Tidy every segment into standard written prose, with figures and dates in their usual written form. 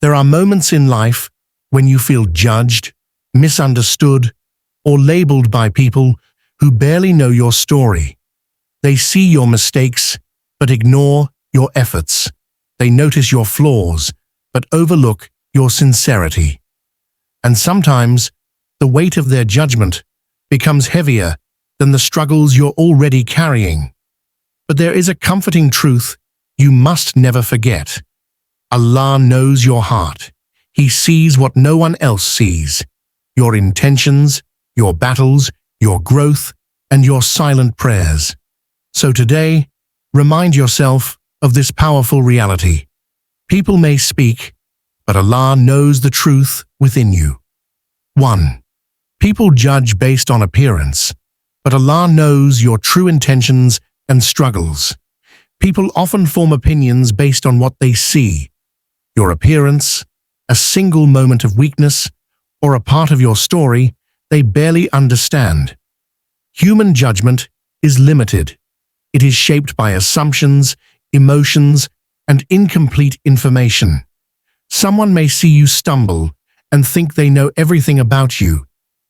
There are moments in life when you feel judged, misunderstood, or labeled by people who barely know your story. They see your mistakes, but ignore your efforts. They notice your flaws, but overlook your sincerity. And sometimes, the weight of their judgment becomes heavier than the struggles you're already carrying. But there is a comforting truth you must never forget. Allah knows your heart. He sees what no one else sees: your intentions, your battles, your growth, and your silent prayers. So today, remind yourself of this powerful reality. People may speak, but Allah knows the truth within you. 1. People judge based on appearance, but Allah knows your true intentions and struggles. People often form opinions based on what they see: your appearance, a single moment of weakness, or a part of your story they barely understand. Human judgment is limited. It is shaped by assumptions, emotions, and incomplete information. Someone may see you stumble and think they know everything about you,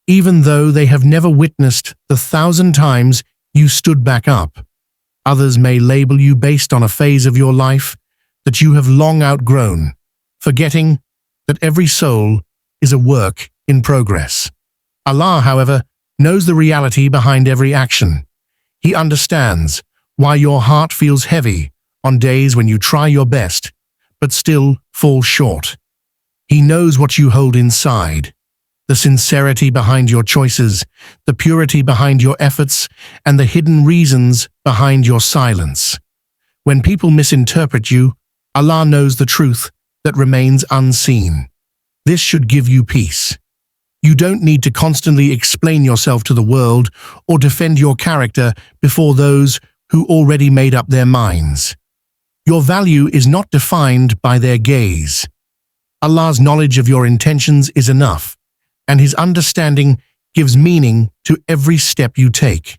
even though they have never witnessed the 1,000 times you stood back up. Others may label you based on a phase of your life that you have long outgrown, forgetting that every soul is a work in progress. Allah, however, knows the reality behind every action. He understands why your heart feels heavy on days when you try your best, but still fall short. He knows what you hold inside: the sincerity behind your choices, the purity behind your efforts, and the hidden reasons behind your silence. When people misinterpret you, Allah knows the truth that remains unseen. This should give you peace. You don't need to constantly explain yourself to the world or defend your character before those who already made up their minds. Your value is not defined by their gaze. Allah's knowledge of your intentions is enough, and His understanding gives meaning to every step you take.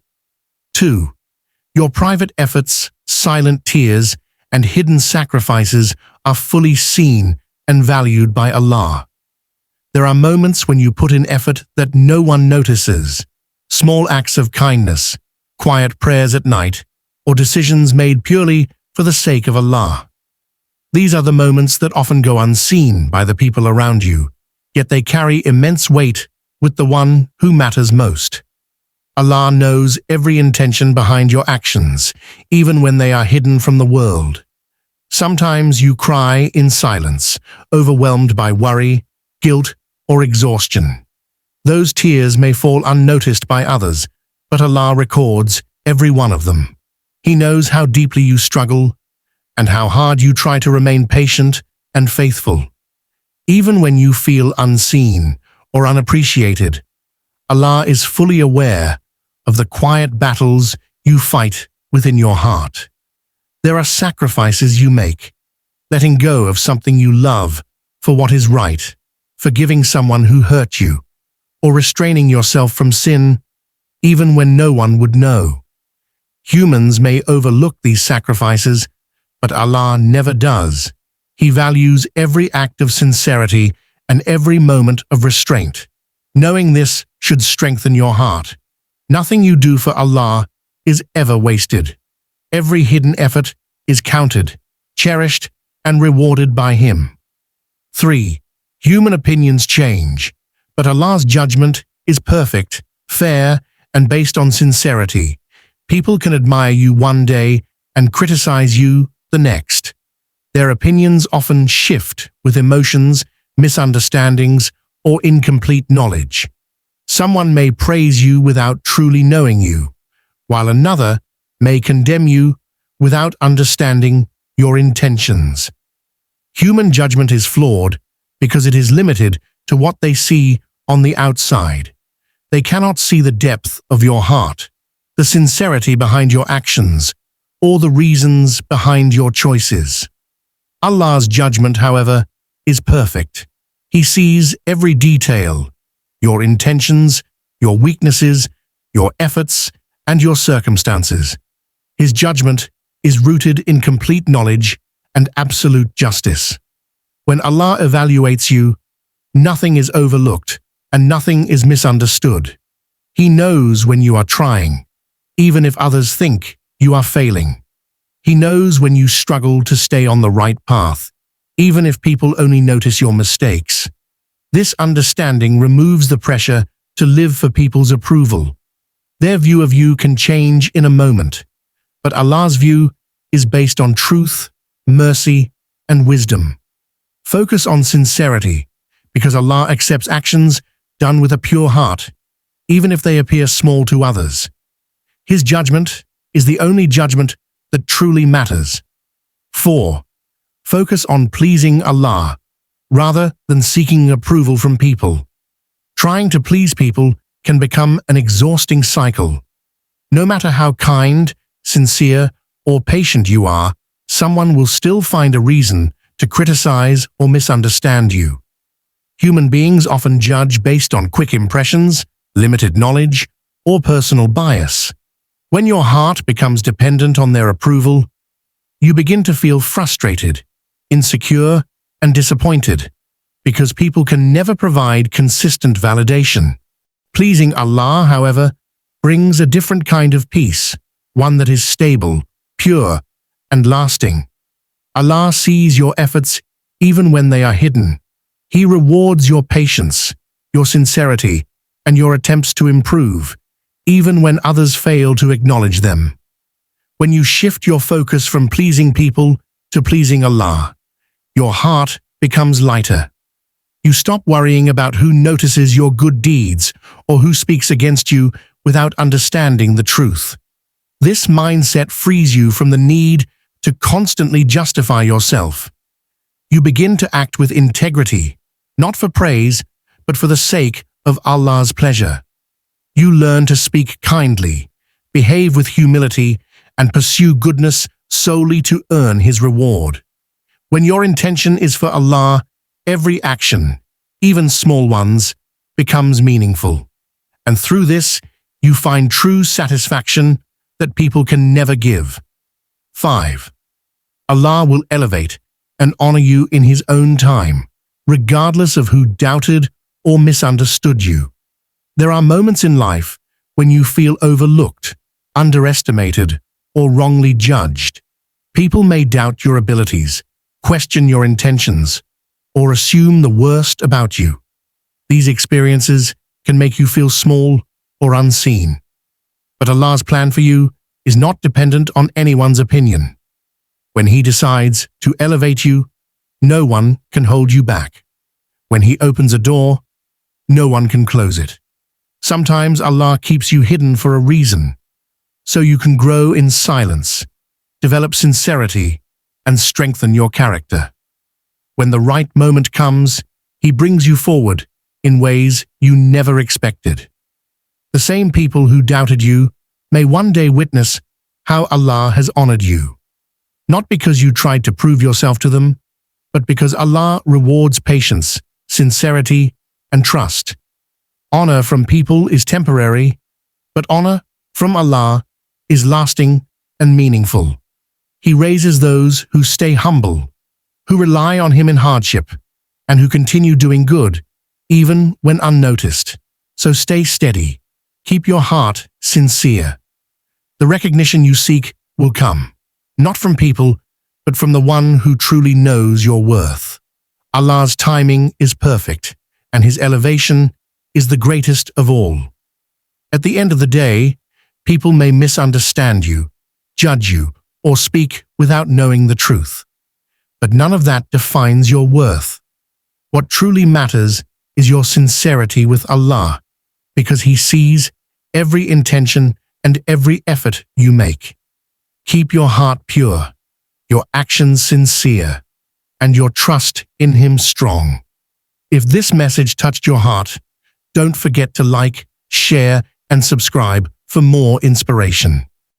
2. Your private efforts, silent tears, and hidden sacrifices are fully seen and valued by Allah. There are moments when you put in effort that no one notices: small acts of kindness, quiet prayers at night, or decisions made purely for the sake of Allah. These are the moments that often go unseen by the people around you, yet they carry immense weight with the one who matters most. Allah knows every intention behind your actions, even when they are hidden from the world. Sometimes you cry in silence, overwhelmed by worry, guilt, or exhaustion. Those tears may fall unnoticed by others, but Allah records every one of them. He knows how deeply you struggle and how hard you try to remain patient and faithful. Even when you feel unseen or unappreciated, Allah is fully aware of the quiet battles you fight within your heart. There are sacrifices you make: letting go of something you love for what is right, forgiving someone who hurt you, or restraining yourself from sin even when no one would know. Humans may overlook these sacrifices, but Allah never does. He values every act of sincerity and every moment of restraint. Knowing this should strengthen your heart. Nothing you do for Allah is ever wasted. Every hidden effort is counted, cherished, and rewarded by Him. 3. Human opinions change, but Allah's judgment is perfect, fair, and based on sincerity. People can admire you one day and criticize you the next. Their opinions often shift with emotions, misunderstandings, or incomplete knowledge. Someone may praise you without truly knowing you, while another may condemn you without understanding your intentions. Human judgment is flawed because it is limited to what they see on the outside. They cannot see the depth of your heart, the sincerity behind your actions, or the reasons behind your choices. Allah's judgment, however, is perfect. He sees every detail: your intentions, your weaknesses, your efforts, and your circumstances. His judgment is rooted in complete knowledge and absolute justice. When Allah evaluates you, nothing is overlooked and nothing is misunderstood. He knows when you are trying, even if others think you are failing. He knows when you struggle to stay on the right path, even if people only notice your mistakes. This understanding removes the pressure to live for people's approval. Their view of you can change in a moment, but Allah's view is based on truth, mercy, and wisdom. Focus on sincerity, because Allah accepts actions done with a pure heart, even if they appear small to others. His judgment is the only judgment that truly matters. 4. Focus on pleasing Allah, rather than seeking approval from people. Trying to please people can become an exhausting cycle. No matter how kind, sincere, or patient you are, someone will still find a reason to criticize or misunderstand you. Human beings often judge based on quick impressions, limited knowledge, or personal bias. When your heart becomes dependent on their approval, you begin to feel frustrated, insecure, and disappointed, because people can never provide consistent validation. Pleasing Allah, however, brings a different kind of peace, one that is stable, pure, and lasting. Allah sees your efforts even when they are hidden. He rewards your patience, your sincerity, and your attempts to improve, even when others fail to acknowledge them. When you shift your focus from pleasing people to pleasing Allah, your heart becomes lighter. You stop worrying about who notices your good deeds or who speaks against you without understanding the truth. This mindset frees you from the need to constantly justify yourself. You begin to act with integrity, not for praise, but for the sake of Allah's pleasure. You learn to speak kindly, behave with humility, and pursue goodness solely to earn His reward. When your intention is for Allah, every action, even small ones, becomes meaningful. And through this, you find true satisfaction that people can never give. 5. Allah will elevate and honor you in His own time, regardless of who doubted or misunderstood you. There are moments in life when you feel overlooked, underestimated, or wrongly judged. People may doubt your abilities, question your intentions, or assume the worst about you. These experiences can make you feel small or unseen. But Allah's plan for you is not dependent on anyone's opinion. When He decides to elevate you, no one can hold you back. When He opens a door, no one can close it. Sometimes Allah keeps you hidden for a reason, so you can grow in silence, develop sincerity, and strengthen your character. When the right moment comes, He brings you forward in ways you never expected. The same people who doubted you may one day witness how Allah has honored you. Not because you tried to prove yourself to them, but because Allah rewards patience, sincerity, and trust. Honor from people is temporary, but honor from Allah is lasting and meaningful. He raises those who stay humble, who rely on Him in hardship, and who continue doing good, even when unnoticed. So stay steady. Keep your heart sincere. The recognition you seek will come, not from people, but from the one who truly knows your worth. Allah's timing is perfect, and His elevation is the greatest of all. At the end of the day, people may misunderstand you, judge you, or speak without knowing the truth. But none of that defines your worth. What truly matters is your sincerity with Allah, because He sees every intention and every effort you make. Keep your heart pure, your actions sincere, and your trust in Him strong. If this message touched your heart, don't forget to like, share, and subscribe for more inspiration.